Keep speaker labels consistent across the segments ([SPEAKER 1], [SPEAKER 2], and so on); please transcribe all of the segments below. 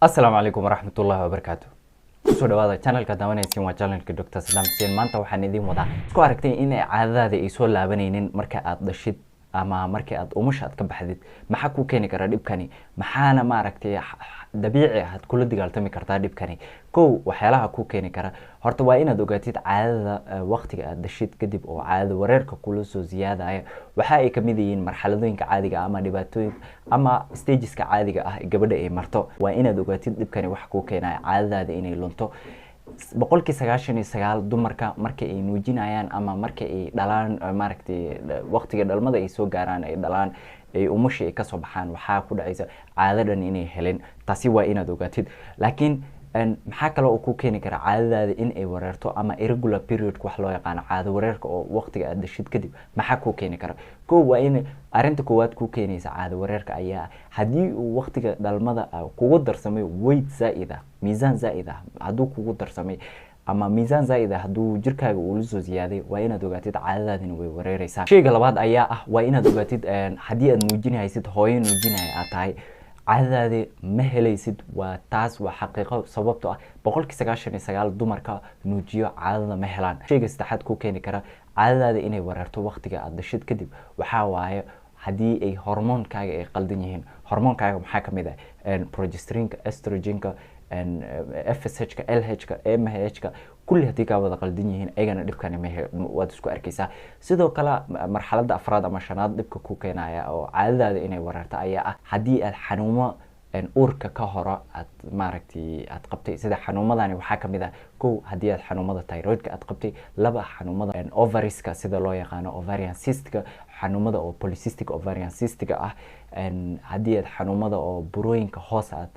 [SPEAKER 1] السلام عليكم ورحمة الله وبركاته. kusoo dhawaada channelka daawanaysiin waa channelka Dr. Saddam Hussein. maanta waxaan idin wadaa isku aragtay in caadadaada ay soo laabanaynin marka aad dhashid ama marka aad umusha aad ka baxdid. maxaa ku keeni kara dhibkani? maxaana ma aragtay dabiici ah aad kula dagaaltami kartaa dhibkani? kow waxyaalaha ku keeni kara horta waa inaad ogaatid caadada waqtiga aad dhashid kadib oo caadada wareerka kula soo ziyaadaya waxa ay kamid yihiin marxaladooyinka caadiga ama dhibaatooyinka ama stageska caadiga ah gabadha ay marto. waa inaad ogaatid dhibkani wax ku keenaya caadadaada inay lunto. 99% dumarka marka ay nuujinayaan ama marka ay dhalaan maaragtay waqtiga dhalmada ay soo gaaraan ay dhalaan ay umusha ay ka soo baxaan waxa ku dhacaysa caadadan inay heleen. taasi waa inaad ogaatid. laakiin maxaa kale oo ku keeni kara caadadaada in ay wareerto ama irregular period wax loo yaqaan caado wareerka oo waqtiga aad dhashid kadib maxaa ku keeni kara? kow waa in arinta koowaad ku keenaysa caado wareerka ayaa hadii uu waqtiga dhalmada kugu darsamay weight zaid ah, miisaan zaid ah haduu kugu darsamay ama miisaan zaid ah haduu jirkaaga uu la soo ziyaaday waa inaad ogaatid caadadaadina way wareeraysaa. sheyga labaad ayaa ah waa inaad ogaatid hadii aad nuujinaysid hooyo nuujinay aad tahay caadadaada ma helaysid. waa taas waa xaqiiqo sababtoo ah 99% dumarka nuujiyo caadada ma helaan. sheyga saddexaad ku keeni kara caadadaada inay wareerto waqtiga aad dhashid kadib waxa waaye hadii ay hormoonkaaga ay qaldan yihiin. hormoonkaaga maxaa kamid ah progesterinka, estrogenka, FSH-ka, LH-ka, MH-ka kulli hadii ka wada qaldan yihiin ayagana dhibkani waad isku arkaysaa. sidoo kale marxaladda afraad ama shanaad dhibka ku keenaya oo caadadaada inay wareerto ayaa ah hadii aad xanuumo uurka ka horo aad maaragtay aad qabtay. sida xanuumadani waxaa kamid ah kow hadii aad xanuumada thyroidka aad qabtay, laba xanuumada ovarieska sida loo yaqaano ovarian cystka, xanuumada oo polycystic ovarian cystka ah, hadii aad xanuumada oo burooyinka hoos aad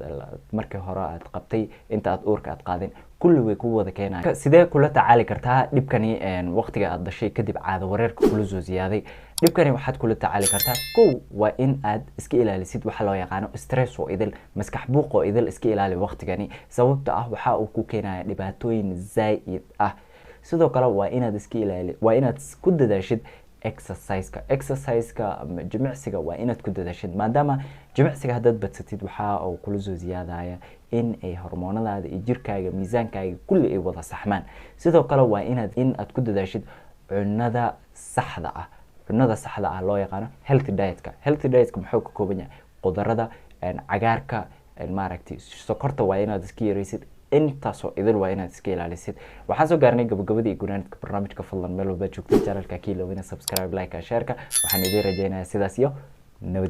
[SPEAKER 1] markii hore aad qabtay inta aad uurka aad qaadin kulli way ku wada keenayaan. sidee kula tacaali kartaa dhibkani waqtiga aad dhashay kadib caado wareerka kula soo ziyaaday? dhibkani waxaad kula tacaali kartaa kow waa in aad iska ilaalisid waxa loo yaqaano stress oo idil, maskax buuq oo idil iska ilaali waqtigani sababtoo ah waxa uu ku keenaya dhibaatooyin zaid ah. sidoo kale waa inaad iska ilaali waa inaad ku dadaashid exercise-ka ama jimicsiga waa inaad ku dadaashid maadaama jimicsiga haddaad badsatid waxa uu kula soo ziyaadaya in ay hormoonadaada iyo jirkaaga miisaankaaga kulli ay wada saxmaan. sidoo kale waa inaad ku dadaashid cunada saxda ah. cunada saxda ah loo yaqaano healthy diet-ka. healthy diet-ka muxuu ka kooban yahay qudarada, cagaarka, maaragtay sokorta waa inaad iska yaraysid. intaasoo idil waa inaad iska ilaalisid. waxaan soo gaarnay gabagabadii gunaanadka barnaamijka. fadlan meel walba joogtid channelka kiilowina subscribe, like, share-ka. waxaan idin rajaynayaa sidaas iyo nabad